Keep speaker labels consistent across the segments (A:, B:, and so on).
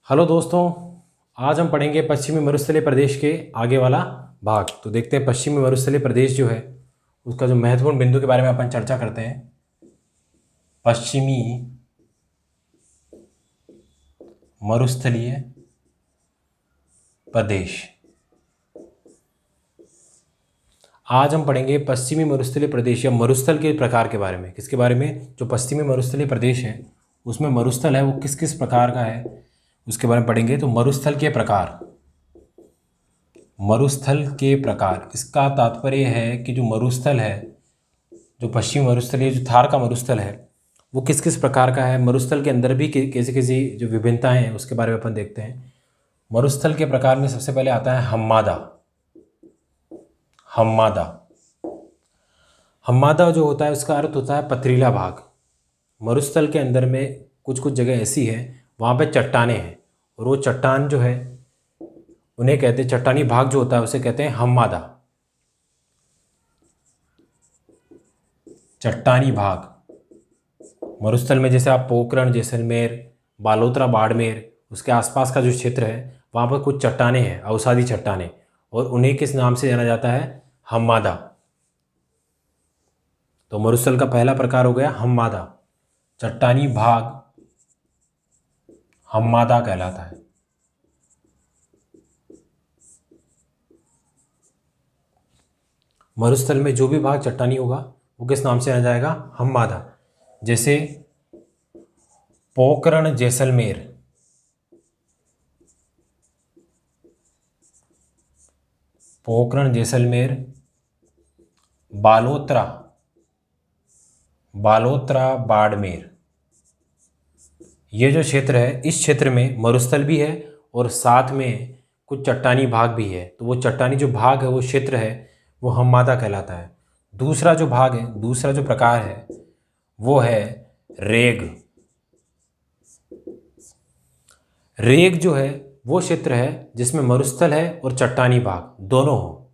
A: Hello दोस्तों। आज हम पढ़ेंगे पश्चिमी मरुस्थलीय प्रदेश के आगे वाला भाग। तो देखते हैं पश्चिमी मरुस्थलीय प्रदेश जो है उसका जो महत्वपूर्ण बिंदु के बारे में अपन चर्चा करते हैं। पश्चिमी मरुस्थलीय प्रदेश। आज हम पढ़ेंगे पश्चिमी मरुस्थलीय प्रदेश या मरुस्थल के प्रकार के बारे में। किसके बारे में? जो पश्चिमी मरुस्थलीय प्रदेश है उसमें मरुस्थल है वो किस किस प्रकार का है उसके बारे में पढ़ेंगे। तो मरुस्थल के प्रकार, मरुस्थल के प्रकार, इसका तात्पर्य है कि जो मरुस्थल है, जो पश्चिमी मरुस्थलीय जो थार का मरुस्थल है वो किस किस प्रकार का है। मरुस्थल के अंदर भी कैसी कैसी जो विभिन्नताएं हैं उसके बारे में अपन देखते हैं। मरुस्थल के प्रकार में सबसे पहले आता है हम्मादा। हम्मादा हम्मादा जो होता है उसका अर्थ होता है पथरीला भाग। मरुस्थल के अंदर में कुछ कुछ जगह ऐसी है वहाँ पे चट्टानें हैं और वो चट्टान जो है उन्हें कहते हैं, चट्टानी भाग जो होता है उसे कहते हैं हम्मादा। चट्टानी भाग मरुस्थल में जैसे आप पोखरण, जैसलमेर, बालोतरा, बाड़मेर, उसके आसपास का जो क्षेत्र है वहाँ पर कुछ चट्टानें हैं, अवसादी चट्टानें, और उन्हें किस नाम से जाना जाता है? हम्मादा। तो मरुस्थल का पहला प्रकार हो गया हम्मादा। चट्टानी भाग हम्मादा कहलाता है। मरुस्थल में जो भी भाग चट्टानी होगा वो किस नाम से जाना जाएगा? हम्मादा। जैसे पोखरण, जैसलमेर, पोखरण, जैसलमेर, बालोतरा, बालोतरा, बाड़मेर, ये जो क्षेत्र है इस क्षेत्र में मरुस्थल भी है और साथ में कुछ चट्टानी भाग भी है। तो वो चट्टानी जो भाग है, वो क्षेत्र है, वो हम्मादा कहलाता है। दूसरा जो भाग है, दूसरा जो प्रकार है वो है रेग। रेग जो है वो क्षेत्र है जिसमें मरुस्थल है और चट्टानी भाग दोनों हो,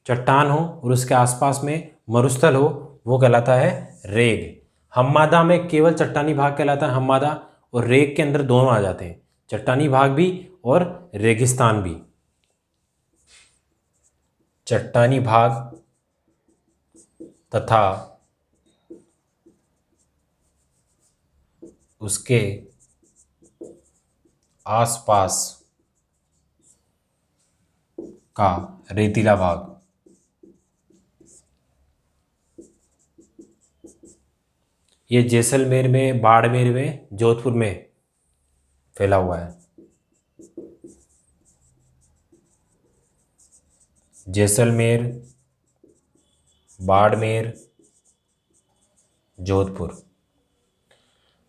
A: चट्टान हो और उसके आसपास में मरुस्थल हो, वो कहलाता है रेग। हम्मादा में केवल चट्टानी भाग कहलाता है हम्मादा, और रेग के अंदर दोनों आ जाते हैं, चट्टानी भाग भी और रेगिस्तान भी। चट्टानी भाग तथा उसके आसपास का रेतीला भाग। ये जैसलमेर में, बाड़मेर में, जोधपुर में फैला हुआ है। जैसलमेर, बाड़मेर, जोधपुर।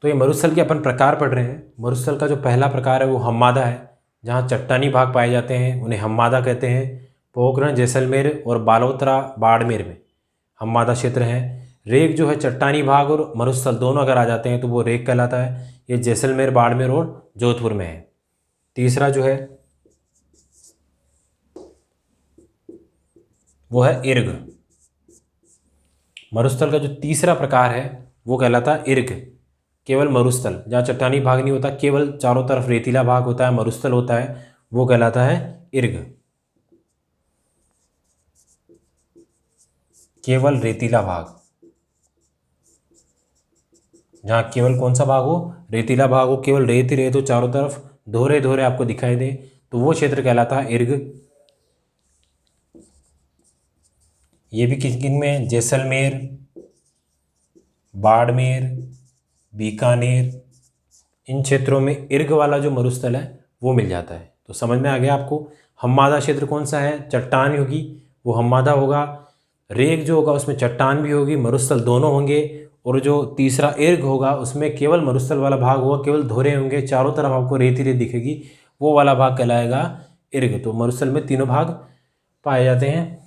A: तो ये मरुस्थल के अपन प्रकार पढ़ रहे हैं। मरुस्थल का जो पहला प्रकार है वो हम्मादा है, जहाँ चट्टानी भाग पाए जाते हैं उन्हें हम्मादा कहते हैं। पोखरण, जैसलमेर और बालोतरा, बाड़मेर में हम्मादा क्षेत्र है। रेग जो है चट्टानी भाग और मरुस्थल दोनों अगर आ जाते हैं तो वो रेग कहलाता है। ये जैसलमेर, बाड़मेर और जोधपुर में है। तीसरा जो है वो है इर्ग। मरुस्थल का जो तीसरा प्रकार है वो कहलाता है इर्ग। केवल मरुस्थल जहाँ चट्टानी भाग नहीं होता, केवल चारों तरफ रेतीला भाग होता है, मरुस्थल होता है, वो कहलाता है इर्ग। केवल रेतीला भाग, जहाँ केवल कौन सा भाग हो? रेतीला भाग हो, केवल रेत ही रेत हो, चारों तरफ दोहरे दोहरे आपको दिखाई दे, तो वो क्षेत्र कहलाता है इर्ग। ये भी किन किन में? जैसलमेर, बाड़मेर, बीकानेर, इन क्षेत्रों में इर्ग वाला जो मरुस्थल है वो मिल जाता है। तो समझ में आ गया आपको? हम्मादा क्षेत्र कौन सा है? चट्टान होगी वो हम्मादा होगा। रेग जो होगा उसमें चट्टान भी होगी, मरुस्थल दोनों होंगे। और जो तीसरा इर्ग होगा उसमें केवल मरुस्थल वाला भाग होगा, केवल धोरे होंगे, चारों तरफ आपको रेत ही रेत दिखेगी, वो वाला भाग कहलाएगा इर्ग। तो मरुस्थल में तीनों भाग पाए जाते हैं।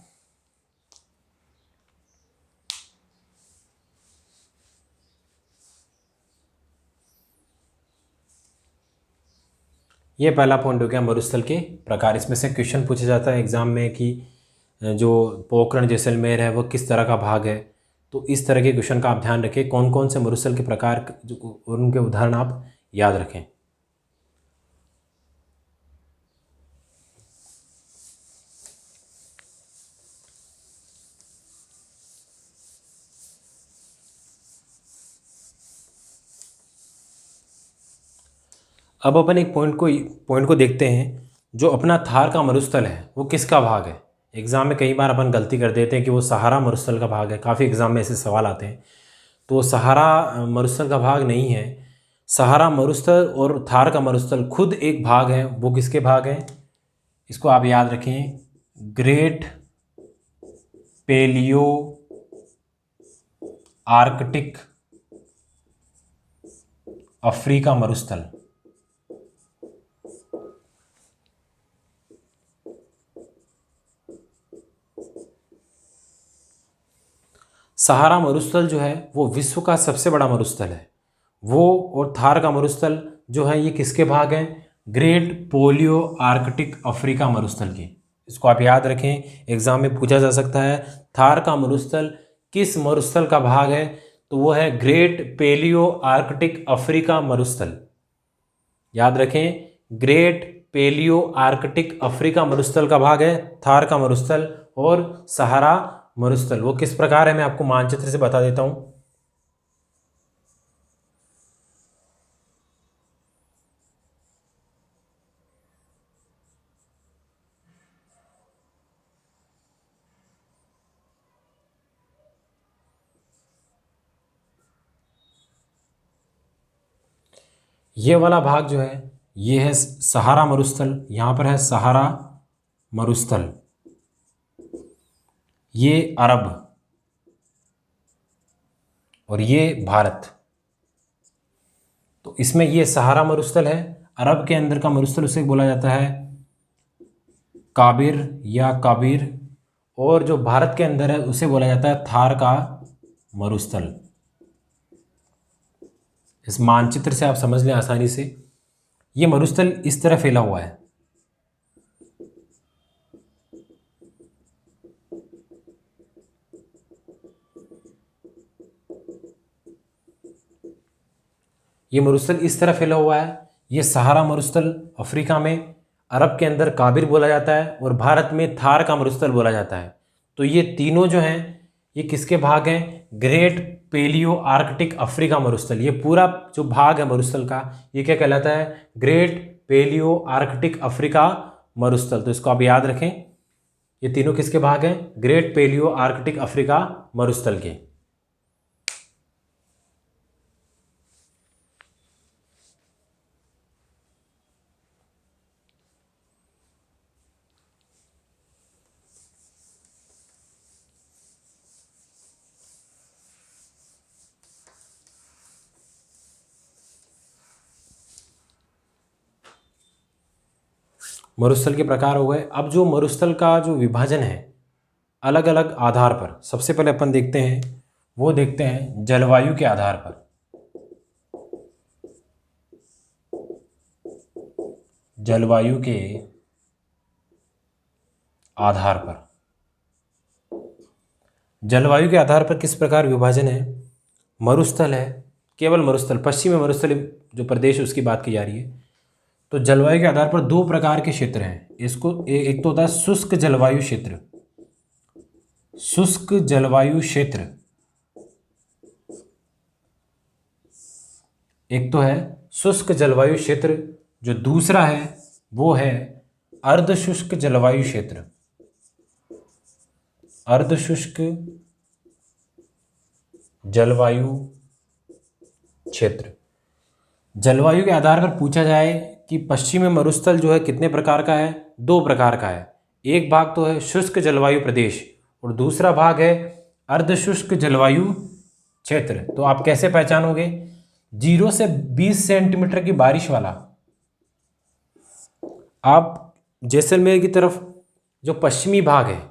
A: ये पहला पॉइंट हो गया मरुस्थल के प्रकार। इसमें से क्वेश्चन पूछा जाता है एग्जाम में कि जो पोखरण, जैसलमेर है वो किस तरह का भाग है। तो इस तरह के क्वेश्चन का आप ध्यान रखें, कौन कौन से मरुस्थल के प्रकार और उनके उदाहरण आप याद रखें। अब अपन एक पॉइंट को देखते हैं। जो अपना थार का मरुस्थल है वो किसका भाग है? एग्ज़ाम में कई बार अपन गलती कर देते हैं कि वो सहारा मरुस्थल का भाग है। काफ़ी एग्ज़ाम में ऐसे सवाल आते हैं। तो सहारा मरुस्थल का भाग नहीं है। सहारा मरुस्थल और थार का मरुस्थल खुद एक भाग है। वो किसके भाग हैं? इसको आप याद रखें, ग्रेट पेलियो आर्कटिक अफ्रीका मरुस्थल। सहारा मरुस्थल जो है वो विश्व का सबसे बड़ा मरुस्थल है। वो और थार का मरुस्थल जो है ये किसके भाग हैं? ग्रेट पोलियो आर्कटिक अफ्रीका मरुस्थल के। इसको आप याद रखें, एग्जाम में पूछा जा सकता है थार का मरुस्थल किस मरुस्थल का भाग है? तो वो है ग्रेट पेलियो आर्कटिक अफ्रीका मरुस्थल। याद रखें, ग्रेट पेलियो आर्कटिक अफ्रीका मरुस्थल का भाग है थार का मरुस्थल और सहारा मरुस्थल। वो किस प्रकार है मैं आपको मानचित्र से बता देता हूं। ये वाला भाग जो है ये है सहारा मरुस्थल। यहां पर है सहारा मरुस्थल। ये अरब और ये भारत। तो इसमें ये सहारा मरुस्थल है। अरब के अंदर का मरुस्थल उसे बोला जाता है काबिर या काबिर, और जो भारत के अंदर है उसे बोला जाता है थार का मरुस्थल। इस मानचित्र से आप समझ लें आसानी से, ये मरुस्थल इस तरह फैला हुआ है। ये मरुस्थल इस तरह फैला हुआ है। ये सहारा मरुस्थल अफ्रीका में, अरब के अंदर काबिर बोला जाता है और भारत में थार का मरुस्थल बोला जाता है। तो ये तीनों जो हैं ये किसके भाग हैं? ग्रेट पेलियो आर्कटिक अफ्रीका मरुस्थल। ये पूरा जो भाग है मरुस्थल का ये क्या कहलाता है? ग्रेट पेलियो आर्कटिक अफ्रीका मरुस्थल। तो इसको आप याद रखें, ये तीनों किसके भाग हैं? ग्रेट पेलियो आर्कटिक अफ्रीका मरुस्थल के। मरुस्थल के प्रकार हो गए। अब जो मरुस्थल का जो विभाजन है अलग अलग आधार पर, सबसे पहले अपन देखते हैं, वो देखते हैं जलवायु के आधार पर। जलवायु के आधार पर, जलवायु के आधार पर किस प्रकार विभाजन है? मरुस्थल है, केवल मरुस्थल, पश्चिमी मरुस्थल जो प्रदेश है उसकी बात की जा रही है। तो जलवायु के आधार पर दो प्रकार के क्षेत्र हैं। इसको एक तो होता है शुष्क जलवायु क्षेत्र। शुष्क जलवायु क्षेत्र एक तो है शुष्क जलवायु क्षेत्र, जो दूसरा है वो है अर्धशुष्क जलवायु क्षेत्र। अर्धशुष्क जलवायु क्षेत्र। जलवायु के आधार पर पूछा जाए कि पश्चिमी मरुस्थल जो है कितने प्रकार का है? दो प्रकार का है। एक भाग तो है शुष्क जलवायु प्रदेश और दूसरा भाग है अर्धशुष्क जलवायु क्षेत्र। तो आप कैसे पहचानोगे? 0 से 20 सेंटीमीटर की बारिश वाला। आप जैसलमेर की तरफ जो पश्चिमी भाग है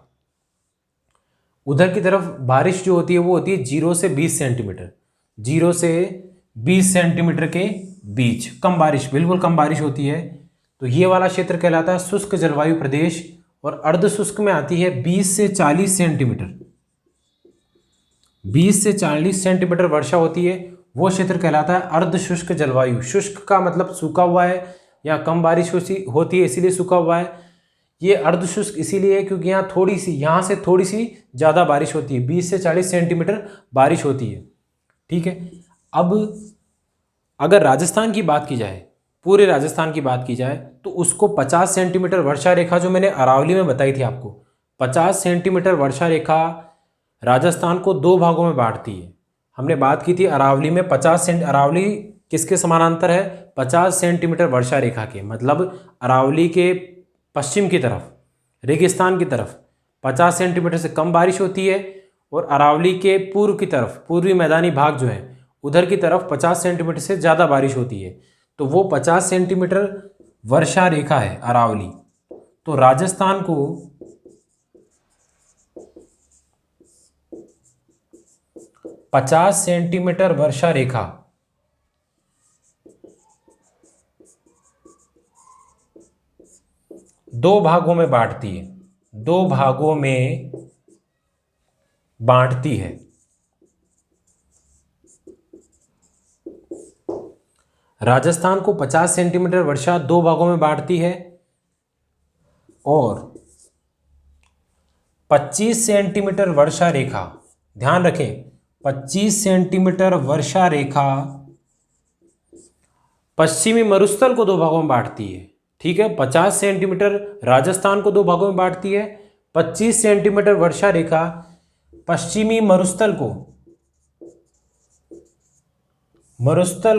A: उधर की तरफ बारिश जो होती है वो होती है 0 से 20 सेंटीमीटर। 0 से 20 सेंटीमीटर के बीच कम बारिश, बिल्कुल कम बारिश होती है। तो ये वाला क्षेत्र कहलाता है शुष्क जलवायु प्रदेश। और अर्धशुष्क में आती है 20 से 40 सेंटीमीटर। 20 से 40 सेंटीमीटर वर्षा होती है, वो क्षेत्र कहलाता है अर्धशुष्क जलवायु। शुष्क का मतलब सूखा हुआ है या कम बारिश होती है इसीलिए सूखा हुआ है। ये अर्धशुष्क इसीलिए है क्योंकि यहाँ से थोड़ी सी ज़्यादा बारिश होती है, 20 से 40 सेंटीमीटर बारिश होती है। ठीक है। अब अगर राजस्थान की बात की जाए पूरे राजस्थान की बात की जाए तो उसको 50 सेंटीमीटर वर्षा रेखा जो मैंने अरावली में बताई थी आपको, 50 सेंटीमीटर वर्षा रेखा राजस्थान को दो भागों में बांटती है। हमने बात की थी अरावली में 50 सेंट, अरावली किसके समानांतर है? 50 सेंटीमीटर वर्षा रेखा के, मतलब अरावली के पश्चिम की तरफ, रेगिस्तान की तरफ 50 सेंटीमीटर से कम बारिश होती है, और अरावली के पूर्व की तरफ, पूर्वी मैदानी भाग जो है उधर की तरफ 50 सेंटीमीटर से ज़्यादा बारिश होती है। तो वो 50 सेंटीमीटर वर्षा रेखा है अरावली। तो राजस्थान को 50 सेंटीमीटर वर्षा रेखा दो भागों में बांटती है, दो भागों में बांटती है। राजस्थान को 50 सेंटीमीटर वर्षा दो भागों में बांटती है, और 25 सेंटीमीटर वर्षा रेखा, ध्यान रखें 25 सेंटीमीटर वर्षा रेखा पश्चिमी मरुस्थल को दो भागों में बांटती है। ठीक है, 50 सेंटीमीटर राजस्थान को दो भागों में बांटती है, 25 सेंटीमीटर वर्षा रेखा पश्चिमी मरुस्थल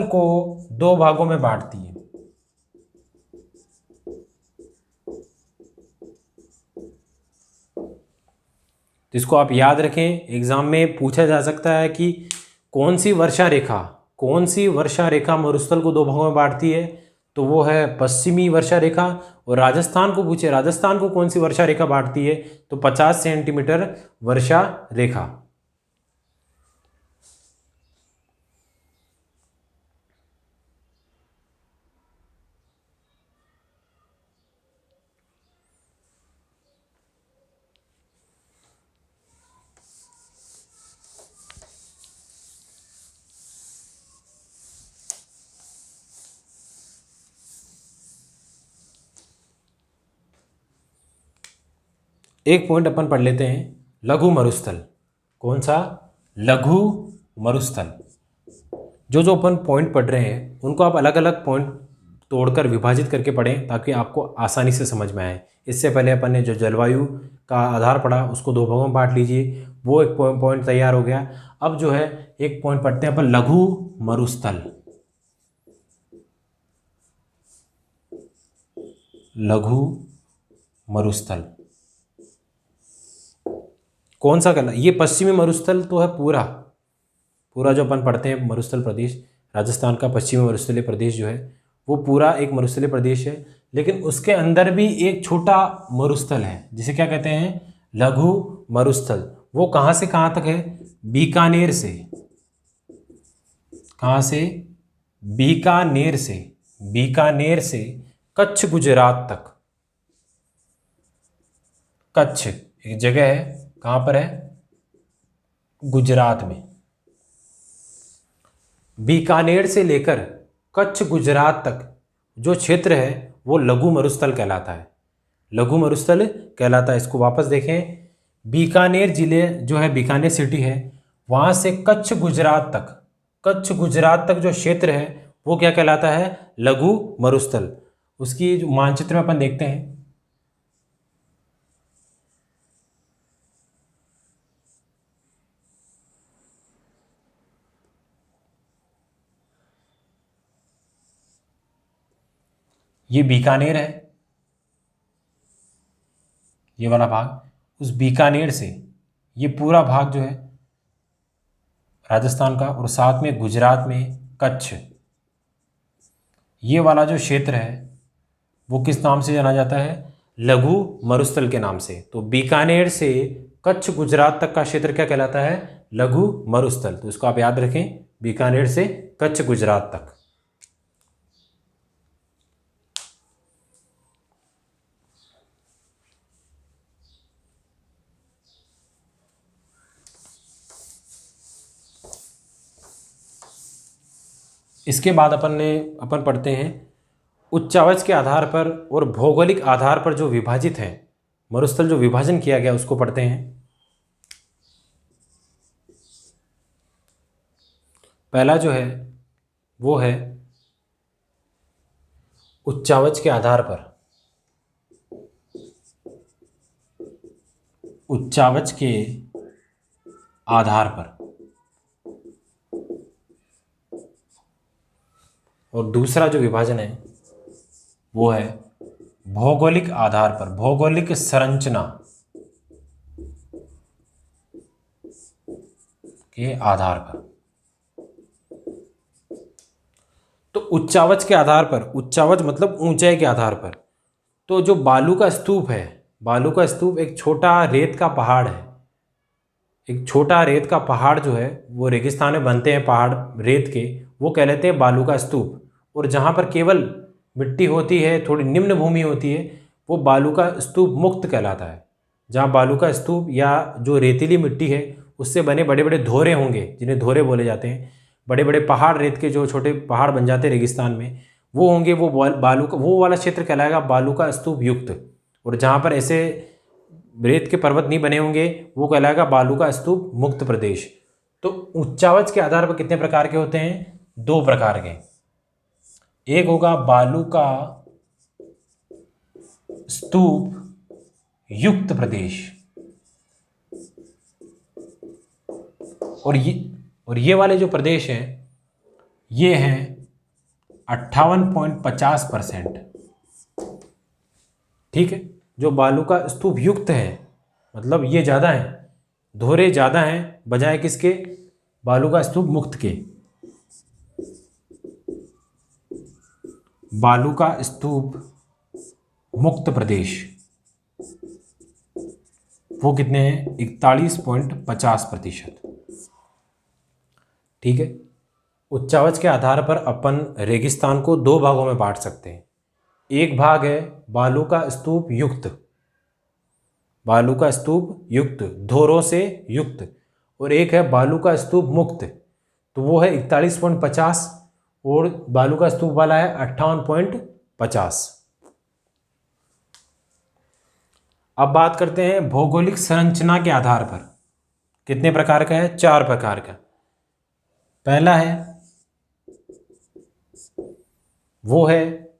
A: को दो भागों में बांटती है। तो इसको आप याद रखें, एग्जाम में पूछा जा सकता है कि कौन सी वर्षा रेखा मरुस्थल को दो भागों में बांटती है, तो वो है पश्चिमी वर्षा रेखा। और राजस्थान को पूछे, राजस्थान को कौन सी वर्षा रेखा बांटती है, तो 50 सेंटीमीटर वर्षा रेखा। एक पॉइंट अपन पढ़ लेते हैं, लघु मरुस्थल। कौन सा? लघु मरुस्थल। जो अपन पॉइंट पढ़ रहे हैं उनको आप अलग अलग पॉइंट तोड़कर विभाजित करके पढ़ें, ताकि आपको आसानी से समझ में आए। इससे पहले अपन ने जो जलवायु का आधार पढ़ा उसको दो भागों में बांट लीजिए, वो एक पॉइंट तैयार हो गया। अब जो है एक पॉइंट पढ़ते हैं अपन, लघु मरुस्थल। लघु मरुस्थल कौन सा कहला? ये पश्चिमी मरुस्थल तो है पूरा जो अपन पढ़ते हैं मरुस्थल प्रदेश, राजस्थान का पश्चिमी मरुस्थलीय प्रदेश जो है वो पूरा एक मरुस्थलीय प्रदेश है। लेकिन उसके अंदर भी एक छोटा मरुस्थल है जिसे क्या कहते हैं? लघु मरुस्थल। वो कहाँ से कहाँ तक है? बीकानेर से। कहाँ से? बीकानेर से कच्छ गुजरात तक। कच्छ एक जगह है, कहाँ पर है? गुजरात में। बीकानेर से लेकर कच्छ गुजरात तक जो क्षेत्र है वो लघु मरुस्थल कहलाता है। लघु मरुस्थल कहलाता है। इसको वापस देखें, बीकानेर जिले जो है, बीकानेर सिटी है, वहाँ से कच्छ गुजरात तक जो क्षेत्र है वो क्या कहलाता है? लघु मरुस्थल। उसकी जो मानचित्र में अपन देखते हैं, ये बीकानेर है, ये वाला भाग। उस बीकानेर से ये पूरा भाग जो है राजस्थान का, और साथ में गुजरात में कच्छ, ये वाला जो क्षेत्र है वो किस नाम से जाना जाता है? लघु मरुस्थल के नाम से। तो बीकानेर से कच्छ गुजरात तक का क्षेत्र क्या कहलाता है? लघु मरुस्थल। तो इसको आप याद रखें, बीकानेर से कच्छ गुजरात तक। इसके बाद अपन पढ़ते हैं उच्चावच के आधार पर और भौगोलिक आधार पर जो विभाजित है मरुस्थल, जो विभाजन किया गया उसको पढ़ते हैं। पहला जो है वो है उच्चावच के आधार पर, उच्चावच के आधार पर, और दूसरा जो विभाजन है वो है भौगोलिक आधार पर, भौगोलिक संरचना के आधार पर। तो उच्चावच के आधार पर, उच्चावच मतलब ऊंचाई के आधार पर, तो जो बालू का स्तूप है, बालू का स्तूप एक छोटा रेत का पहाड़ है। एक छोटा रेत का पहाड़ जो है वो रेगिस्तान में बनते हैं पहाड़ रेत के, वो कहलाते हैं बालू का स्तूप। और जहाँ पर केवल मिट्टी होती है, थोड़ी निम्न भूमि होती है, वो बालू का स्तूप मुक्त कहलाता है। जहाँ बालू का स्तूप या जो रेतीली मिट्टी है उससे बने बड़े बड़े धोरे होंगे, जिन्हें धोरे बोले जाते हैं, बड़े बड़े पहाड़, रेत के जो छोटे पहाड़ बन जाते हैं रेगिस्तान में, वो होंगे, वो बालू का, वो वाला क्षेत्र कहलाएगा बालू का स्तूप युक्त। और जहाँ पर ऐसे रेत के पर्वत नहीं बने होंगे वो कहलाएगा बालू का स्तूप मुक्त प्रदेश। तो उच्चावच के आधार पर कितने प्रकार के होते हैं? 2 प्रकार के। एक होगा बालू का स्तूप युक्त प्रदेश, और ये वाले जो प्रदेश हैं ये हैं 58.50%। ठीक है, जो बालू का स्तूप युक्त है मतलब ये ज़्यादा है, धोरे ज़्यादा हैं बजाय किसके? बालू का स्तूप मुक्त के। बालू का स्तूप मुक्त प्रदेश वो कितने हैं? 41.50%। ठीक है, उच्चावच के आधार पर अपन रेगिस्तान को 2 भागों में बांट सकते हैं। एक भाग है बालू का स्तूप युक्त, बालू का स्तूप युक्त, धोरों से युक्त, और एक है बालू का स्तूप मुक्त, तो वो है 41.50, और बालू का स्तूप वाला है 58.50। अब बात करते हैं भौगोलिक संरचना के आधार पर। कितने प्रकार का है? 4 प्रकार का। पहला है वो है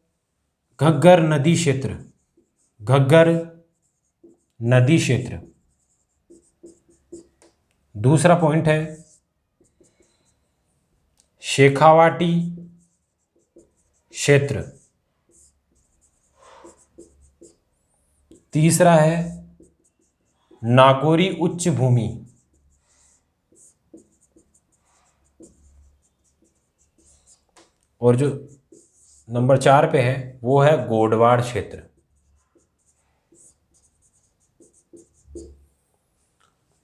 A: घग्गर नदी क्षेत्र, घग्गर नदी क्षेत्र। दूसरा पॉइंट है शेखावाटी क्षेत्र। तीसरा है नागौरी उच्च भूमि। और जो नंबर 4 पे है वो है गोडवाड़ क्षेत्र।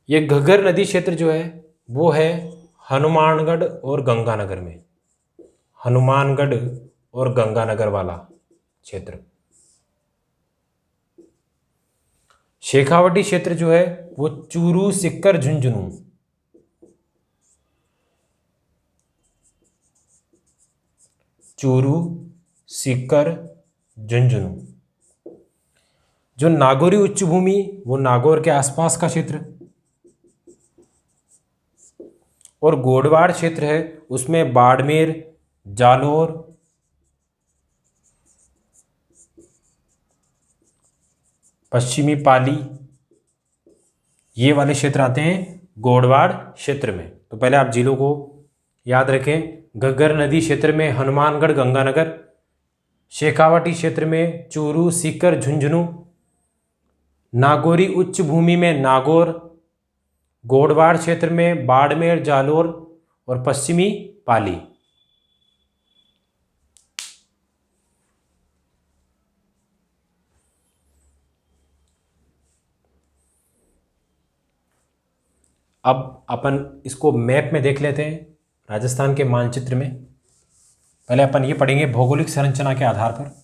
A: ये घग्गर नदी क्षेत्र जो है वो है हनुमानगढ़ और गंगानगर में, हनुमानगढ़ और गंगानगर वाला क्षेत्र। शेखावाटी क्षेत्र जो है वो चूरू, सीकर, झुंझुनू, चूरू, सीकर, झुंझुनू। जो नागौरी उच्च भूमि वो नागौर के आसपास का क्षेत्र, और गोडवाड़ क्षेत्र है उसमें बाड़मेर, जालोर, पश्चिमी पाली, ये वाले क्षेत्र आते हैं गोडवाड़ क्षेत्र में। तो पहले आप जिलों को याद रखें। घग्गर नदी क्षेत्र में हनुमानगढ़, गंगानगर, शेखावाटी क्षेत्र में चूरू, सीकर, झुंझुनू, नागौरी उच्च भूमि में नागौर, गोडवाड़ क्षेत्र में बाड़मेर, जालोर और पश्चिमी पाली। अब अपन इसको मैप में देख लेते हैं, राजस्थान के मानचित्र में। पहले अपन ये पढ़ेंगे भौगोलिक संरचना के आधार पर।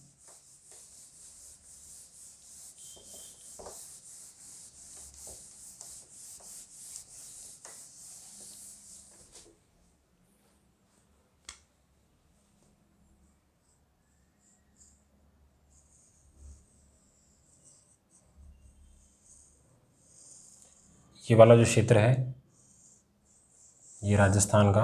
A: ये वाला जो क्षेत्र है ये राजस्थान का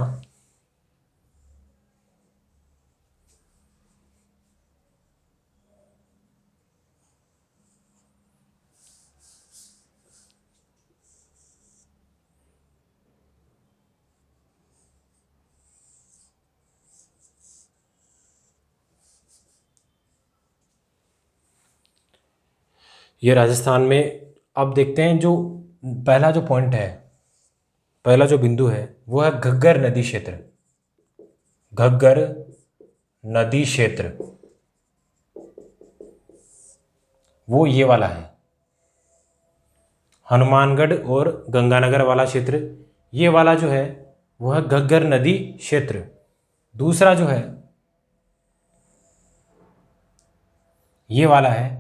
A: ये राजस्थान में। अब देखते हैं जो पहला जो पॉइंट है, पहला जो बिंदु है वो है घग्गर नदी क्षेत्र। घग्गर नदी क्षेत्र वो ये वाला है, हनुमानगढ़ और गंगानगर वाला क्षेत्र, ये वाला जो है वो है घग्गर नदी क्षेत्र। दूसरा जो है ये वाला है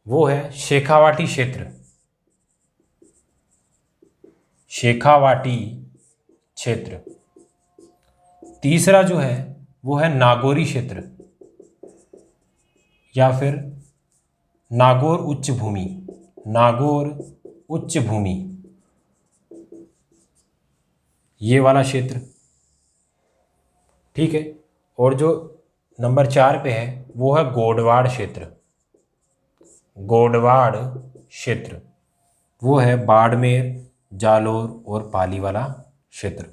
A: वो है शेखावाटी क्षेत्र। शेखावाटी क्षेत्र। तीसरा जो है वो है नागौरी क्षेत्र या फिर नागौर उच्च भूमि। नागौर उच्च भूमि ये वाला क्षेत्र, ठीक है। और जो नंबर 4 पे है वो है गोडवाड़ क्षेत्र। गोडवाड़ क्षेत्र वो है बाड़मेर, जालोर और पाली वाला क्षेत्र।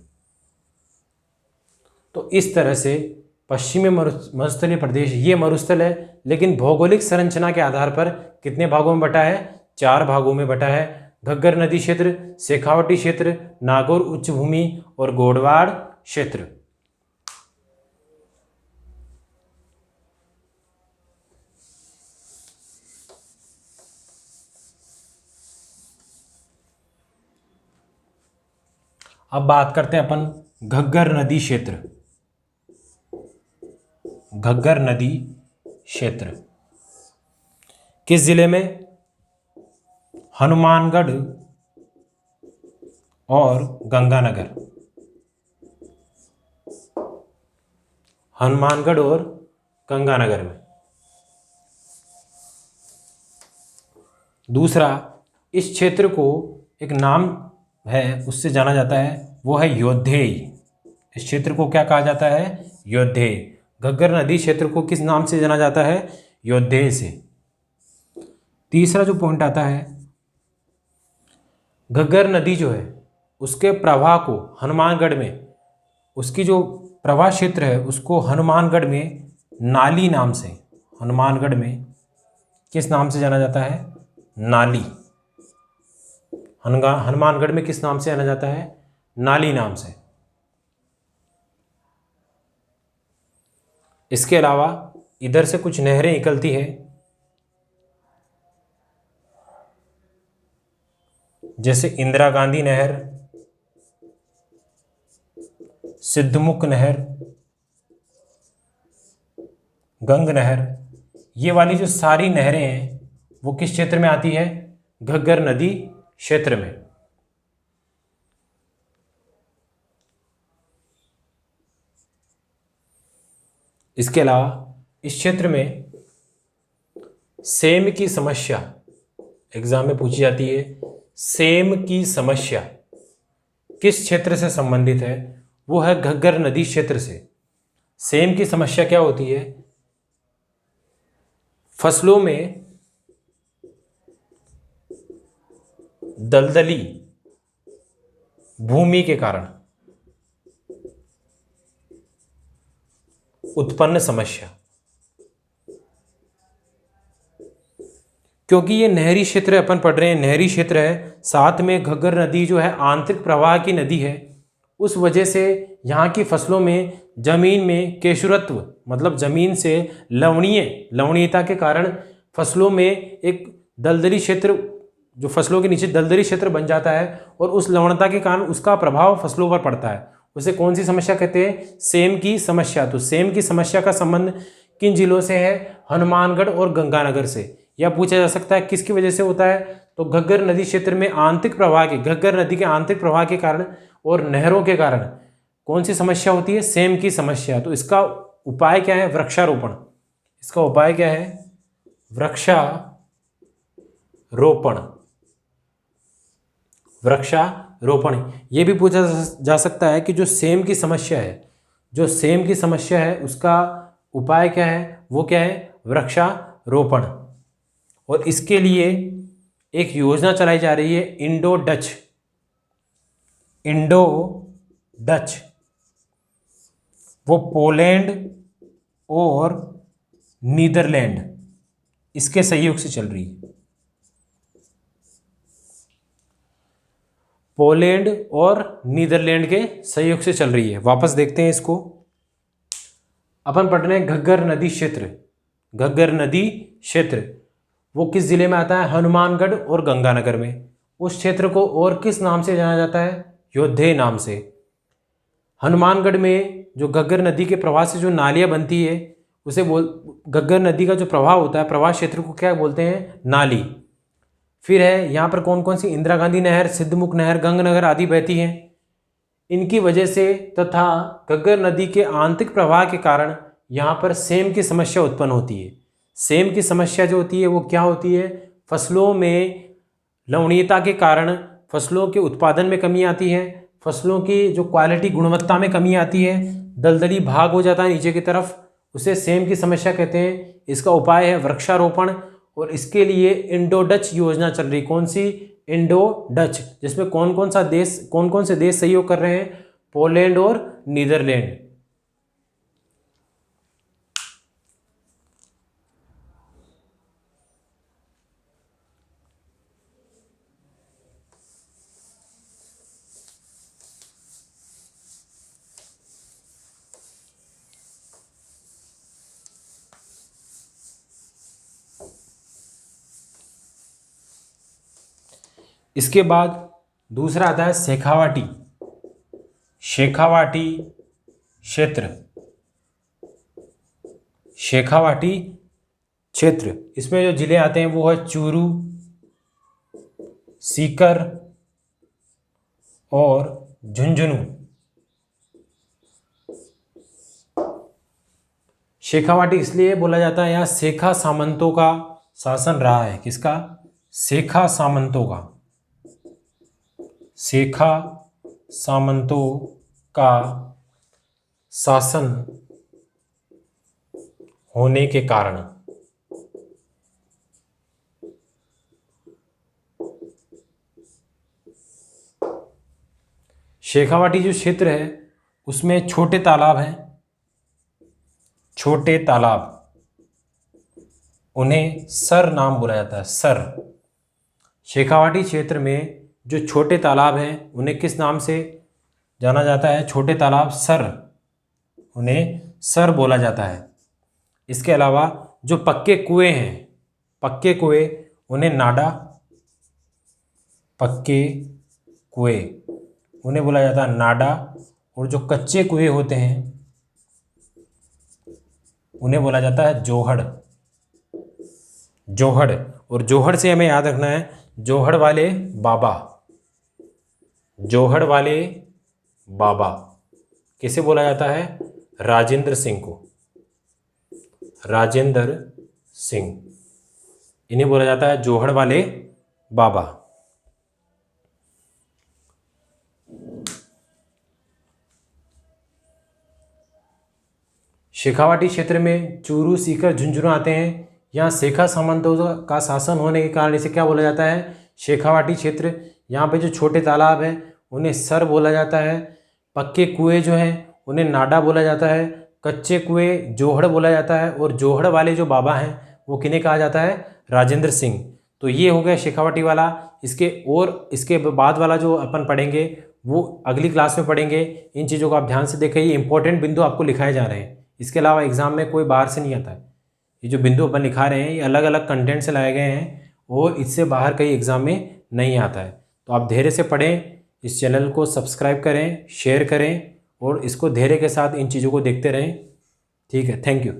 A: तो इस तरह से पश्चिमी मरुस्थलीय प्रदेश ये मरुस्थल है, लेकिन भौगोलिक संरचना के आधार पर कितने भागों में बटा है? 4 भागों में बटा है। घग्गर नदी क्षेत्र, शेखावाटी क्षेत्र, नागौर उच्च भूमि और गोडवाड़ क्षेत्र। अब बात करते हैं अपन घग्गर नदी क्षेत्र। घग्गर नदी क्षेत्र किस जिले में? हनुमानगढ़ और गंगानगर। हनुमानगढ़ और गंगानगर में। दूसरा, इस क्षेत्र को एक नाम है उससे जाना जाता है, वो है योद्धेय। इस क्षेत्र को क्या कहा जाता है? योद्धेय। घग्गर नदी क्षेत्र को किस नाम से जाना जाता है? योद्धेय से। तीसरा जो पॉइंट आता है, घग्गर नदी जो है उसके प्रवाह को हनुमानगढ़ में, उसकी जो प्रवाह क्षेत्र है उसको हनुमानगढ़ में नाली नाम से, हनुमानगढ़ में किस नाम से जाना जाता है? नाली। हनुमानगढ़ में किस नाम से जाना जाता है? नाली नाम से। इसके अलावा इधर से कुछ नहरें निकलती है, जैसे इंदिरा गांधी नहर, सिद्धमुख नहर, गंग नहर। ये वाली जो सारी नहरें हैं वो किस क्षेत्र में आती है? घग्गर नदी क्षेत्र में। इसके अलावा इस क्षेत्र में सेम की समस्या एग्जाम में पूछी जाती है। सेम की समस्या किस क्षेत्र से संबंधित है? वो है घग्गर नदी क्षेत्र से। सेम की समस्या क्या होती है? फसलों में दलदली भूमि के कारण उत्पन्न समस्या। क्योंकि ये नहरी क्षेत्र अपन पढ़ रहे हैं, नहरी क्षेत्र है, साथ में घग्गर नदी जो है आंतरिक प्रवाह की नदी है, उस वजह से यहाँ की फसलों में जमीन में केशुरत्व, मतलब जमीन से लवणीयता के कारण फसलों में एक दलदली क्षेत्र, जो फसलों के नीचे दलदली क्षेत्र बन जाता है और उस लवणता के कारण उसका प्रभाव फसलों पर पड़ता है। उसे कौन सी समस्या कहते हैं? सेम की समस्या। तो सेम की समस्या का संबंध किन जिलों से है? हनुमानगढ़ और गंगानगर से। यह पूछा जा सकता है किसकी वजह से होता है? तो घग्गर नदी क्षेत्र में आंतरिक प्रवाह के, घग्गर नदी के आंतरिक प्रवाह के कारण और नहरों के कारण कौन सी समस्या होती है? सेम की समस्या। तो इसका उपाय क्या है? वृक्षारोपण। इसका उपाय क्या है? वृक्षारोपण। वृक्षारोपण। ये भी पूछा जा सकता है कि जो सेम की समस्या है, जो सेम की समस्या है उसका उपाय क्या है? वो क्या है? वृक्षारोपण। और इसके लिए एक योजना चलाई जा रही है, इंडो डच। वो पोलैंड और नीदरलैंड इसके सहयोग से चल रही है। पोलैंड और नीदरलैंड के सहयोग से चल रही है। वापस देखते हैं इसको। अपन पढ़ रहे हैं घग्गर नदी क्षेत्र। घग्गर नदी क्षेत्र वो किस जिले में आता है? हनुमानगढ़ और गंगानगर में। उस क्षेत्र को और किस नाम से जाना जाता है? योद्धे नाम से। हनुमानगढ़ में जो घग्गर नदी के प्रवाह से जो नालियाँ बनती है उसे घग्गर नदी का जो प्रवाह होता है, प्रवाह क्षेत्र को क्या बोलते हैं? नाली। फिर है यहाँ पर कौन कौन सी? इंदिरा गांधी नहर, सिद्धमुख नहर, गंगनगर आदि बहती हैं। इनकी वजह से तथा घग्गर नदी के आंतरिक प्रवाह के कारण यहाँ पर सेम की समस्या उत्पन्न होती है। सेम की समस्या जो होती है वो क्या होती है? फसलों में लवणीयता के कारण फसलों के उत्पादन में कमी आती है, फसलों की जो क्वालिटी गुणवत्ता में कमी आती है, दलदली भाग हो जाता है नीचे की तरफ, उसे सेम की समस्या कहते हैं। इसका उपाय है वृक्षारोपण, और इसके लिए इंडो डच योजना चल रही। कौन सी? इंडो डच, जिसमें कौन कौन से देश सहयोग कर रहे हैं? पोलैंड और नीदरलैंड। इसके बाद दूसरा आता है शेखावाटी। शेखावाटी क्षेत्र। शेखावाटी क्षेत्र, इसमें जो जिले आते हैं वो है चूरू, सीकर और झुंझुनू। शेखावाटी इसलिए बोला जाता है यहाँ शेखा सामंतों का शासन रहा है। किसका? शेखा सामंतों का। शेखा सामंतों का शासन होने के कारण शेखावाटी जो क्षेत्र है उसमें छोटे तालाब हैं। छोटे तालाब, उन्हें सर नाम बोला जाता है। सर। शेखावाटी क्षेत्र में जो छोटे तालाब हैं उन्हें किस नाम से जाना जाता है? छोटे तालाब सर, उन्हें सर बोला जाता है। इसके अलावा जो पक्के कुएं हैं, पक्के कुएं, उन्हें नाडा। पक्के कुएं उन्हें बोला जाता है नाडा। और जो कच्चे कुएं होते हैं उन्हें बोला जाता है जोहड़। जोहड़। और जोहड़ से हमें याद रखना है जोहड़ वाले बाबा। जोहड़ वाले बाबा किसे बोला जाता है? राजेंद्र सिंह को। राजेंद्र सिंह, इन्हें बोला जाता है जोहड़ वाले बाबा। शेखावाटी क्षेत्र में चूरू, सीकर, झुंझुनू आते हैं। यहाँ शेखा सामंतों का शासन होने के कारण इसे क्या बोला जाता है? शेखावाटी क्षेत्र। यहाँ पे जो छोटे तालाब हैं उन्हें सर बोला जाता है। पक्के कुएं जो हैं उन्हें नाडा बोला जाता है। कच्चे कुएं जोहड़ बोला जाता है। और जोहड़ वाले जो बाबा हैं वो किन्हें कहा जाता है? राजेंद्र सिंह। तो ये हो गया शेखावाटी वाला। इसके बाद वाला जो अपन पढ़ेंगे वो अगली क्लास में पढ़ेंगे। इन चीज़ों को आप ध्यान से देखें, ये इंपॉर्टेंट बिंदु आपको लिखाए जा रहे हैं। इसके अलावा एग्जाम में कोई बाहर से नहीं आता है। ये जो बिंदु अपन लिखा रहे हैं ये अलग अलग कंटेंट से लाए गए हैं और इससे बाहर कहीं एग्जाम में नहीं आता है। तो आप धैर्य से पढ़ें, इस चैनल को सब्सक्राइब करें, शेयर करें और इसको धैर्य के साथ इन चीज़ों को देखते रहें। ठीक है, थैंक यू।